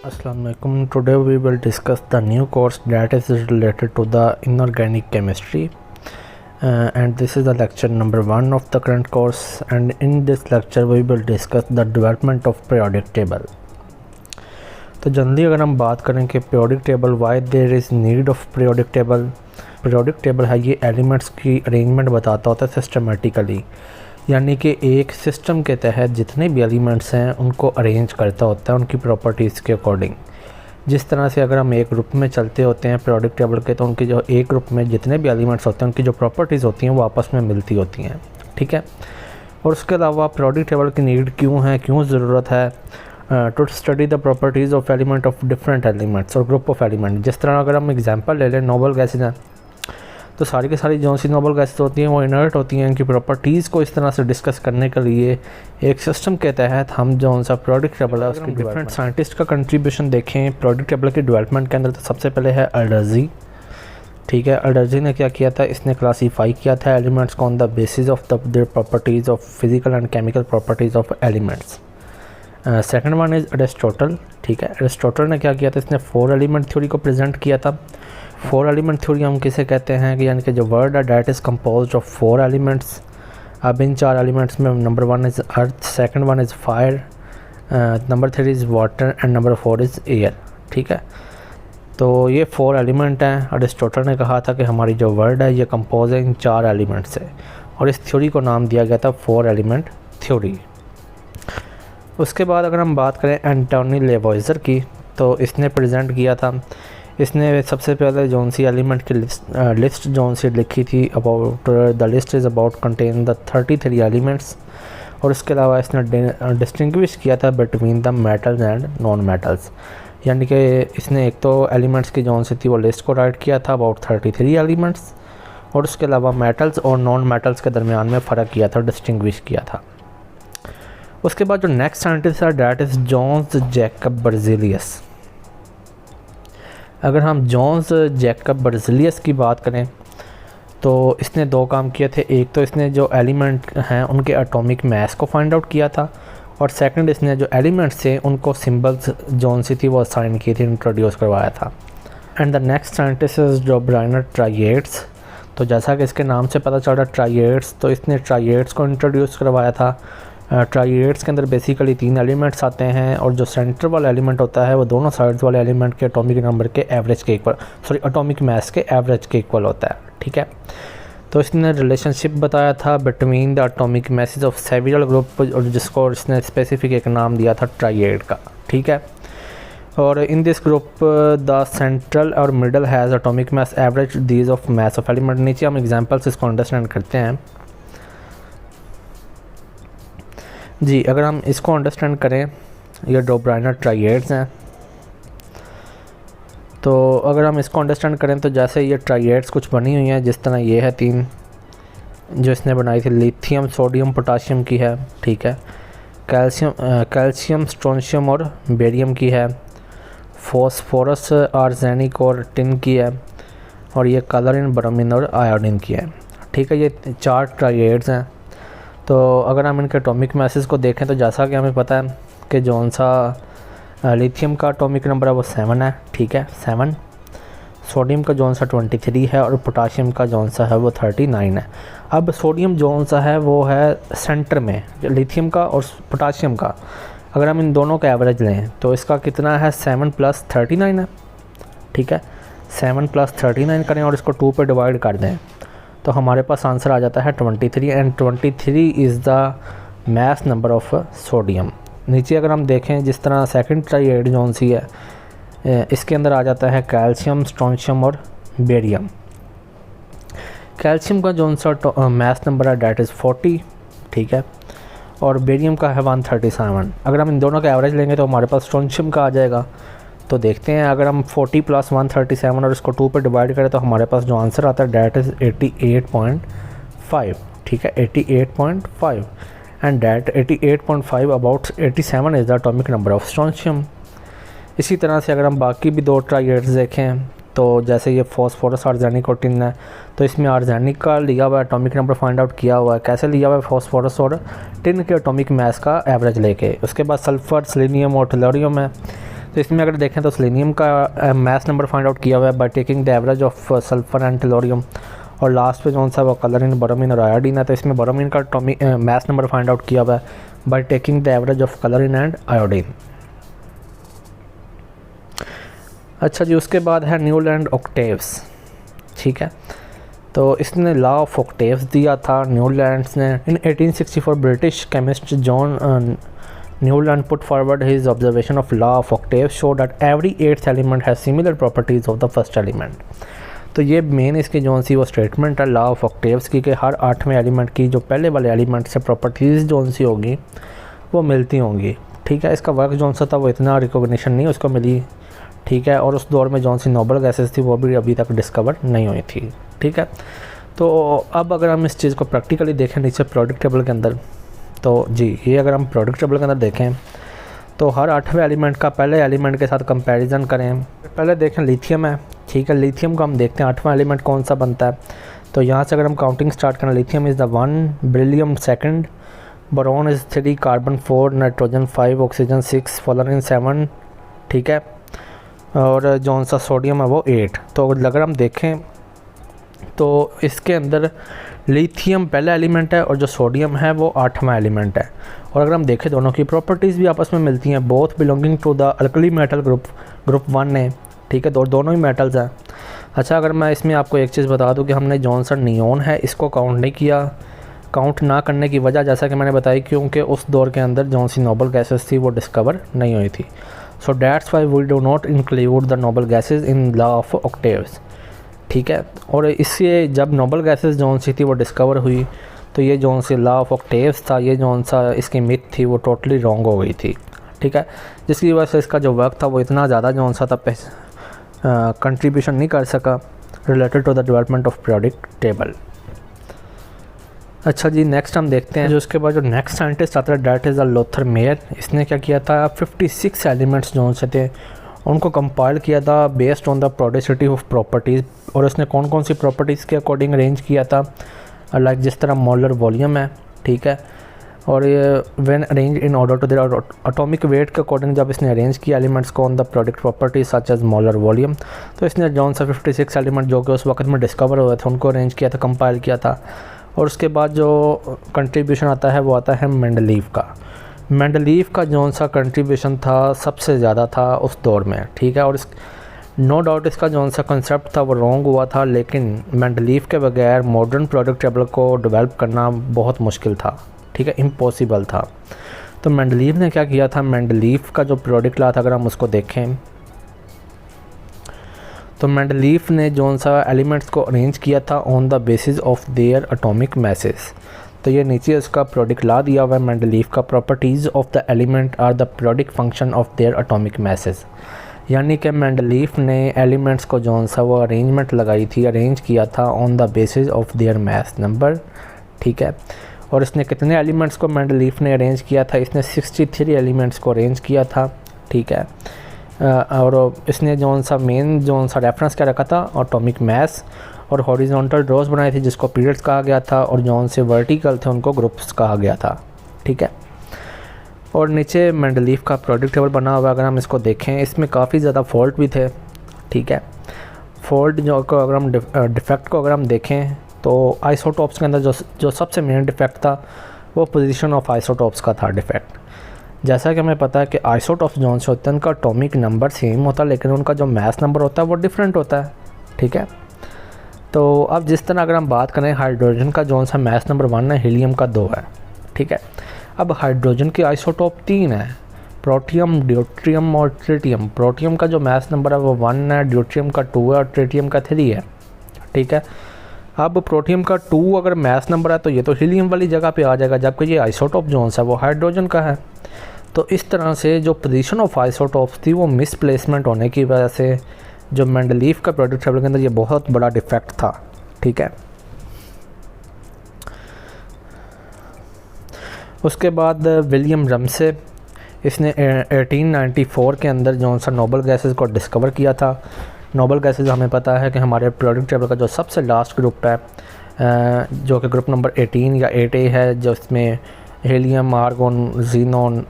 Assalamu alaikum. Today we will discuss the new course that is related to the inorganic chemistry, and this is the lecture number 1 of the current course, and in this lecture we will discuss the development of periodic table. तो generally अगर हम बात करें कि periodic table why there is need of periodic table है ये elements की arrangement बताता होता है सिस्टमेटिकली, यानी कि एक सिस्टम के तहत जितने भी एलिमेंट्स हैं उनको अरेंज करता होता है उनकी प्रॉपर्टीज़ के अकॉर्डिंग। जिस तरह से अगर हम एक ग्रुप में चलते होते हैं पीरियोडिक टेबल के, तो उनकी जो एक ग्रुप में जितने भी एलिमेंट्स होते हैं उनकी जो प्रॉपर्टीज़ होती हैं वो आपस में मिलती होती हैं, ठीक है। और उसके अलावा पीरियोडिक टेबल की नीड क्यों है, क्यों ज़रूरत है, to study the properties of element of different elements और ग्रुप ऑफ एलिमेंट। जिस तरह अगर हम एग्जांपल ले लें नोबल गैसेज हैं, तो सारी की सारी जो सी नोबल गैसेज होती हैं वो इनर्ट होती हैं। इनकी प्रॉपर्टीज़ को इस तरह से डिस्कस करने के लिए एक सिस्टम के तहत हम जो सा पीरियोडिक टेबल है उसकी डिफरेंट साइंटिस्ट का कंट्रीब्यूशन देखें पीरियोडिक टेबल के डेवलपमेंट के अंदर, तो सबसे पहले है अल्डर्जी, ठीक है। अल्डर्जी ने क्या किया था, इसने क्लासीफाई किया था एलिमेंट्स को on the basis of the their properties of physical and chemical properties of elements. Second one is Aristotle, ठीक है। अरिस्टोटल ने क्या किया था, इसने 4 एलिमेंट थ्योरी को प्रेजेंट किया था। 4 एलिमेंट थ्योरी हम किसे कहते हैं कि यानी कि जो वर्ड है that is composed of 4 elements. अब इन 4 एलिमेंट्स में number 1 is earth, second one is fire, number 3 is water and number 4 is air, ठीक है। तो ये 4 एलिमेंट हैं। अरिस्टोटल ने कहा था कि हमारी जो वर्ड है ये कंपोज है इन 4 एलिमेंट से, और इस थ्योरी को नाम दिया गया था 4 एलिमेंट थ्योरी। उसके बाद अगर हम बात करें एंटोनी लेवॉइजर की, तो इसने प्रेजेंट किया था, इसने सबसे पहले जौन सी एलिमेंट की लिस्ट जौन सी लिखी थी about the list is about contain the 33 elements. और इसके अलावा इसने डिस्टिंग्विश किया था between the metals and non metals, यानी कि इसने एक तो एलिमेंट्स की जौन सी थी वो लिस्ट को राइट किया था अबाउट 33 एलिमेंट्स, और उसके अलावा मेटल्स और नॉन मेटल्स के दरमियान में फ़र्क किया था, डिस्टिंग्विश किया था। उसके बाद जो नेक्स्ट साइंटिस्ट है डैट इज़ जॉन्स जैकब बर्ज़ेलियस। अगर हम जॉन्स जैकब बर्ज़ेलियस की बात करें तो इसने 2 काम किए थे। एक तो इसने जो एलिमेंट हैं उनके एटॉमिक मास को फाइंड आउट किया था, और सेकंड इसने जो एलिमेंट्स थे उनको सिंबल्स जौन सी थी वो असाइन की थी, इंट्रोड्यूस करवाया था। And the next scientist is जो ब्राइनर ट्राइएट्स। तो जैसा कि इसके नाम से पता चल रहा है ट्राइएट्स, तो इसने ट्राइएट्स को इंट्रोड्यूस करवाया था। ट्राइएट्स के अंदर बेसिकली 3 एलिमेंट्स आते हैं, और जो सेंटर वाला एलिमेंट होता है वो दोनों साइड्स वाले एलिमेंट के एटॉमिक नंबर के एवरेज के इक्वल, एटॉमिक मास के एवरेज के इक्वल होता है, ठीक है। तो इसने रिलेशनशिप बताया था between the atomic masses of several group, और जिसको इसने स्पेसिफिक एक नाम दिया था ट्राइएड का, ठीक है। और in this group the central और middle has atomic mass average these of mass of element. नीचे हम एग्जांपल्स इसको अंडरस्टैंड करते हैं जी। अगर हम इसको अंडरस्टैंड करें, ये 2 ब्राइनर ट्राइएड्स हैं, तो अगर हम इसको अंडरस्टैंड करें तो जैसे ये ट्राइएड्स कुछ बनी हुई हैं, जिस तरह ये है 3 जो इसने बनाई थी, लिथियम सोडियम पोटाशियम की है, ठीक है। कैल्शियम स्ट्रोंशियम और बेरियम की है, फॉस्फोरस आर्सेनिक और टिन की है, और ये कलरिन ब्रोमीन और आयोडीन की है, ठीक है। ये 4 ट्राइएड्स हैं। तो अगर हम इनके एटॉमिक मासेस को देखें तो जैसा कि हमें पता है कि जौन सा लिथियम का एटॉमिक नंबर है वो 7 है, ठीक है, 7। सोडियम का जौन सा 23 है, और पोटाशियम का जौन सा है वो 39 है। अब सोडियम जौन सा है वो है सेंटर में, लिथियम का और पोटाशियम का। अगर हम इन दोनों का एवरेज लें तो इसका कितना है, 7 + 39 है, ठीक है। 7 + 39 करें और इसको 2 पे डिवाइड कर दें तो हमारे पास आंसर आ जाता है 23, and 23 is the mass number of sodium. नीचे अगर हम देखें जिस तरह सेकंड ट्राइएड जौन सी है, इसके अंदर आ जाता है कैल्शियम स्ट्रोंशियम और बेरियम। कैल्शियम का जौन सा मास नंबर है डैट इज़ 40, ठीक है, और बेरियम का है 137। अगर हम इन दोनों का एवरेज लेंगे तो हमारे पास स्ट्रोंशियम का आ जाएगा। तो देखते हैं, अगर हम 40 + 137 और इसको 2 पे डिवाइड करें तो हमारे पास जो आंसर आता है डैट इज़ 88.5, ठीक है, 88.5, and that 88.5 about 87 is the atomic number of strontium. इसी तरह से अगर हम बाकी भी 2 ट्राइएड्स देखें तो जैसे ये फॉस्फोरस आर्सेनिक और टिन है, तो इसमें आर्सेनिक का लिया हुआ एटॉमिक नंबर फाइंड आउट किया हुआ है। कैसे लिया हुआ है, फॉस्फोरस और टिन के एटॉमिक मास का एवरेज लेके। उसके बाद सल्फ़र, सेलेनियम और टेलोरियम है, तो इसमें अगर देखें तो सेलेनियम का मास नंबर फाइंड आउट किया हुआ है by taking the average of sulphur and tellurium, और लास्ट पे कौन सा वो कलर इन बोरोमीन और आयोडीन है। तो इसमें बोरोमीन का मास नंबर फाइंड आउट किया हुआ है by taking the average of colour in and iodine. अच्छा जी, उसके बाद है न्यूलैंड ऑक्टेव्स। ठीक है, तो इसने लॉ ऑफ ऑक्टेव्स दिया था न्यूलैंड्स ने। In 1864 British chemist John Newland put forward his observation of law of octaves show that every 8th element has similar properties of the first element. तो ये main इसकी जो सी वो स्टेटमेंट है law of octaves की, कि हर 8वें element की जो पहले वाले एलिमेंट से प्रॉपर्टीज़ जो सी होगी वो मिलती होंगी। ठीक है, इसका वर्क जो सा था वो इतना रिकॉग्निशन नहीं उसको मिली। ठीक है, और उस दौर में जौन सी नोबल गैसेस थी वो भी अभी तक डिस्कवर नहीं हुई थी। ठीक है, तो अब अगर हम इस चीज़ को प्रैक्टिकली देखें नीचे प्रोडक्ट टेबल के अंदर, तो जी ये अगर हम प्रोडक्ट टेबल के अंदर देखें तो हर 8वें एलिमेंट का पहले एलिमेंट के साथ कंपैरिजन करें। पहले देखें लिथियम है। ठीक है, लिथियम को हम देखते हैं 8वां एलिमेंट कौन सा बनता है। तो यहाँ से अगर हम काउंटिंग स्टार्ट करें, lithium is the 1, beryllium 2, boron is 3, carbon 4, nitrogen 5, oxygen 6, fluorine 7। ठीक है, और जौन सा सोडियम है वो 8। तो अगर हम देखें तो इसके अंदर लिथियम पहला एलिमेंट है और जो सोडियम है वो 8वां एलिमेंट है। और अगर हम देखें दोनों की प्रॉपर्टीज़ भी आपस में मिलती हैं, both belonging to the alkali metal group 1 है। ठीक है, दोनों ही मेटल्स हैं। अच्छा, अगर मैं इसमें आपको एक चीज़ बता दूं कि हमने जौन सा नियोन है इसको काउंट नहीं किया। काउंट ना करने की वजह जैसा कि मैंने बताई, क्योंकि उस दौर के अंदर जौन सी नोबल गैसेस थी वो डिस्कवर नहीं हुई थी। So that's why we do not include the noble gases in law of octaves. ठीक है, और इससे जब नोबल गैसेस जौन सी थी वो डिस्कवर हुई तो ये जौन सी लॉ ऑफ ऑक्टेव्स था, ये जौन सा इसकी मिथ थी वो टोटली रॉन्ग हो गई थी। ठीक है, जिसकी वजह से इसका जो वर्क था वो इतना ज़्यादा जौन सा था कंट्रीब्यूशन नहीं कर सका related to the development of periodic table. अच्छा जी, नेक्स्ट हम देखते हैं जो उसके बाद जो नेक्स्ट साइंटिस्ट आता है that is the Lothar Meyer. इसने क्या किया था, 56 एलिमेंट्स जो से थे उनको कंपाइल किया था based on the periodicity of properties. और उसने कौन कौन सी प्रॉपर्टीज़ के अकॉर्डिंग अरेंज किया था, लाइक जिस तरह मोलर वॉल्यूम है। ठीक है, और ये when arrange in order to their atomic weight के अकॉर्डिंग जब इसने अरेंज किया एलिमेंट्स को on the product properties such as molar volume, तो इसने जौन सा 56 एलिमेंट जो कि उस वक्त में डिस्कवर हुए थे उनको अरेंज किया था, कंपाइल किया था। और उसके बाद जो कंट्रीब्यूशन आता है वो आता है मेंडलीव का। मेंडलीव का जौन सा कंट्रीब्यूशन था सबसे ज़्यादा था उस दौर में। ठीक है, और इस नो डाउट इसका जौन सा कंसेप्ट था वो रॉन्ग हुआ था, लेकिन मेंडलीव के बगैर मॉडर्न प्रोडक्ट टेबल को डेवलप करना बहुत मुश्किल था। ठीक है, इम्पॉसिबल था। तो मेंडलीव ने क्या किया था, मेंडलीव का जो प्रोडक्ट ला था अगर हम उसको देखें तो मेंडलीव ने जौन सा एलिमेंट्स को अरेंज किया था on the basis of their atomic masses. तो ये नीचे उसका प्रोडक्ट ला दिया हुआ है मेंडलीव का, properties of the element are the product function of their atomic masses. यानी कि मेंडलीव ने एलिमेंट्स को जौन सा वो अरेंजमेंट लगाई थी, अरेंज किया था on the basis of there mass number. ठीक है, और इसने कितने एलिमेंट्स को मेंडलीव ने अरेंज किया था, इसने 63 एलिमेंट्स को अरेंज किया था। ठीक है, और इसने जौन सा मेन जौन सा रेफरेंस क्या रखा था, एटॉमिक मैस, और हॉरिजॉन्टल ड्रॉज बनाई थी जिसको पीरियड्स कहा गया था, और जौन से वर्टिकल थे उनको ग्रुप्स कहा गया था। ठीक है, और नीचे मेंडलीव का प्रोडक्ट टेबल बना हुआ, अगर हम इसको देखें इसमें काफ़ी ज़्यादा फॉल्ट भी थे। ठीक है, फॉल्ट जो को अगर हम डिफेक्ट को अगर हम देखें तो आइसोटॉप्स के अंदर जो सबसे मेन डिफेक्ट था वो पोजीशन ऑफ आइसोटॉप्स का था डिफेक्ट। जैसा कि हमें पता है कि आइसोटॉप्स जौन से होते हैं उनका एटॉमिक नंबर सेम होता है, लेकिन उनका जो मास नंबर होता है वो डिफरेंट होता है। ठीक है, तो अब जिस तरह अगर हम बात करें हाइड्रोजन का जौन सा मास नंबर 1 है, हीलियम का 2 है। ठीक है, अब हाइड्रोजन की आइसोटॉप 3 है, प्रोटियम, ड्यूट्रियम और ट्रिटियम। प्रोटियम का जो मास नंबर है वो 1 है, ड्यूट्रियम का 2 है और ट्रिटियम का 3 है। ठीक है, अब प्रोटियम का 2 अगर मास नंबर है तो ये तो हीलियम वाली जगह पे आ जाएगा, जबकि ये आइसोटॉप जौन सा वो हाइड्रोजन का है। तो इस तरह से जो पोजीशन ऑफ आइसोटॉप्स थी वो मिसप्लेसमेंट होने की वजह से जो मेंडलीव का प्रोडक्ट टेबल के अंदर ये बहुत बड़ा डिफेक्ट था। ठीक है, उसके बाद विलियम रमसे, इसने 1894 के अंदर जौन सा नोबल गैसेस को डिस्कवर किया था। नोबल गैसेस हमें पता है कि हमारे प्रोडक्ट टेबल का जो सबसे लास्ट ग्रुप है जो कि ग्रुप नंबर 18 या 8A है, जो इसमें हीलियम, आर्गोन, जीनोन,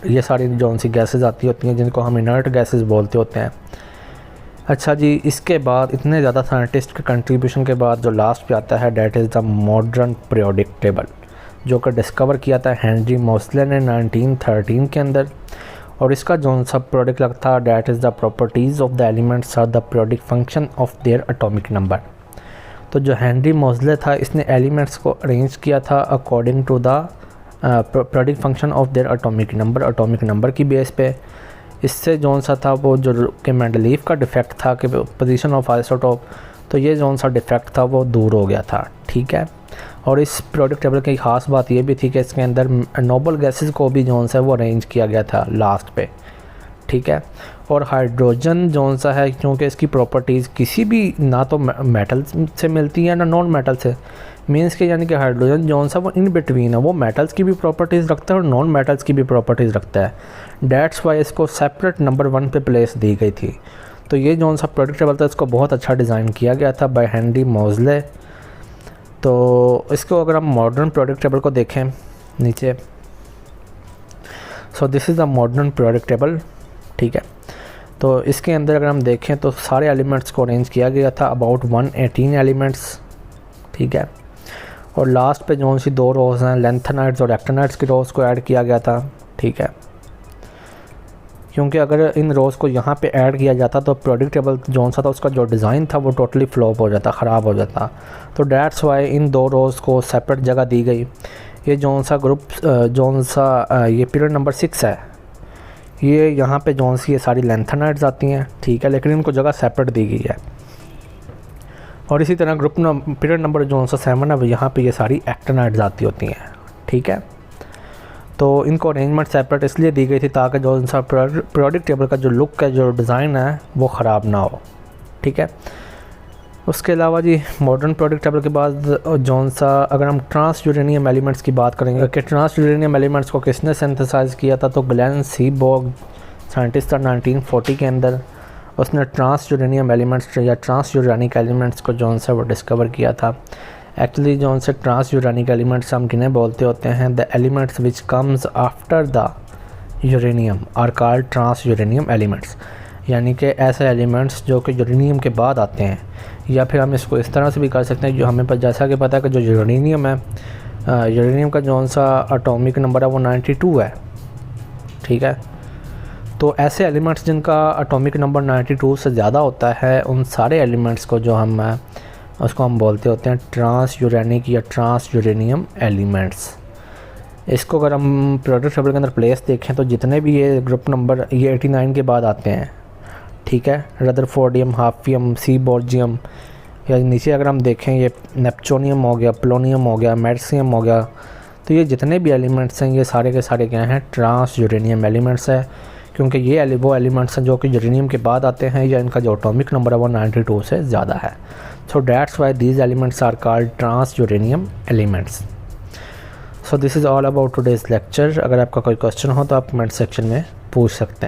ये सारी जौन सी गैसेस आती होती हैं जिनको हम इनर्ट गैसेस बोलते होते हैं। अच्छा जी, इसके बाद इतने ज़्यादा साइंटिस्ट के कंट्रीब्यूशन के बाद जो लास्ट पे आता है that is the modern periodic table, जो कि डिस्कवर किया था हेनरी मोसले ने 1913 के अंदर। और इसका जो सब प्रोडक्ट लगता है that is the properties of the elements are the periodic function of their atomic number. तो जो हेनरी मोसले था इसने एलिमेंट्स को अरेंज किया था according to the periodic function of their atomic number की बेस पे। इससे जौन सा था वो जो कि मेंडलीफ का डिफेक्ट था कि पोजीशन ऑफ आइसोटोप, तो ये जौन सा डिफेक्ट था वो दूर हो गया था। ठीक है। और इस पीरियोडिक टेबल की ख़ास बात ये भी थी कि इसके अंदर नोबल गैसेस को भी जौन सा वो अरेंज किया गया था लास्ट पे। ठीक है। और हाइड्रोजन जौन सा है क्योंकि इसकी प्रॉपर्टीज़ किसी भी ना तो मेटल से मिलती है ना नॉन मेटल से, मीन्स के यानी कि हाइड्रोजन जौन सा वो इन बिटवीन है, वो मेटल्स की भी प्रॉपर्टीज़ रखता है और नॉन मेटल्स की भी प्रॉपर्टीज़ रखता है। डैट्स वाई इसको सेपरेट नंबर 1 पे प्लेस दी गई थी। तो ये जौन सा प्रोडक्ट टेबल था इसको बहुत अच्छा डिज़ाइन किया गया था बाय हेनरी मोसले। तो इसको अगर हम मॉडर्न प्रोडक्ट टेबल को देखें नीचे, सो this is the modern product table. ठीक है। तो इसके अंदर अगर हम देखें तो सारे एलिमेंट्स को अरेंज किया गया था अबाउट 118 एलिमेंट्स। ठीक है। और लास्ट पे जौन सी 2 रोज़ हैं लेंथेनाइड्स और एक्टिनाइड्स की रोज़ को ऐड किया गया था। ठीक है। क्योंकि अगर इन रोज़ को यहाँ पे ऐड किया जाता तो प्रोडक्ट टेबल जौन सा था उसका जो डिज़ाइन था वो टोटली फ्लॉप हो जाता, ख़राब हो जाता। तो डैट्स वाई इन 2 रोज़ को सेपरेट जगह दी गई। ये जौन सा ग्रुप जौन सा ये पीरियड नंबर 6 है, ये यहाँ पे जौन सी ये सारी लेंथेनाइड्स आती हैं। ठीक है। लेकिन इनको जगह सेपरेट दी गई है। और इसी तरह ग्रुप पीरियड नंबर जौन सा 7 है यहाँ पे ये सारी एक्टिनाइड्स आती होती हैं। ठीक है। तो इनको अरेंजमेंट सेपरेट इसलिए दी गई थी ताकि जो सा पीरियोडिक टेबल का जो लुक है, जो डिज़ाइन है वो ख़राब ना हो। ठीक है। उसके अलावा जी मॉडर्न पीरियोडिक टेबल के बाद जौन सा अगर हम ट्रांस यूरेनियम एलिमेंट्स की बात करेंगे कि ट्रांस यूरेनियम एलिमेंट्स को किसने सिंथेसाइज किया था, तो ग्लेन सीबोर्ग साइंटिस्ट था 1940 के अंदर। उसने ट्रांस यूरेनियम एलिमेंट्स या ट्रांस यूरानिक एलिमेंट्स को जौन सा वो डिस्कवर किया था। एक्चुअली जौन से ट्रांस यूरानिक एलिमेंट्स हम किन्हें बोलते होते हैं, the elements which comes after the uranium are called transuranium elements. यानी कि ऐसे एलिमेंट्स जो कि यूरेनियम के बाद आते हैं, या फिर हम इसको इस तरह से भी कर सकते हैं जो हमें पर जैसा कि पता है कि जो यूरेनियम है, यूरेनियम का जौन सा एटॉमिक नंबर है वो 92 है। ठीक है। तो ऐसे एलिमेंट्स जिनका एटॉमिक नंबर 92 से ज़्यादा होता है, उन सारे एलिमेंट्स को जो हम उसको हम बोलते होते हैं ट्रांस यूरेनिक या ट्रांस यूरेनियम एलिमेंट्स। इसको अगर हम पीरियोडिक टेबल के अंदर प्लेस देखें तो जितने भी ये ग्रुप नंबर ये 89 के बाद आते हैं। ठीक है। रदरफोर्डियम, हाफियम, सीबोर्जियम, या नीचे अगर हम देखें ये नेपचूनियम हो गया, पोलोनियम हो गया, मेर्सियम हो गया, तो ये जितने भी एलिमेंट्स हैं ये सारे के सारे क्या हैं, ट्रांस यूरेनियम एलिमेंट्स है। क्योंकि ये वो एलिमेंट्स हैं जो कि यूरेनियम के बाद आते हैं या इनका जो एटॉमिक नंबर है वो 92 से ज़्यादा है। So that's why these elements are called transuranium elements. So this is all about today's lecture. अगर आपका कोई क्वेश्चन हो तो आप कमेंट सेक्शन में पूछ सकते हैं।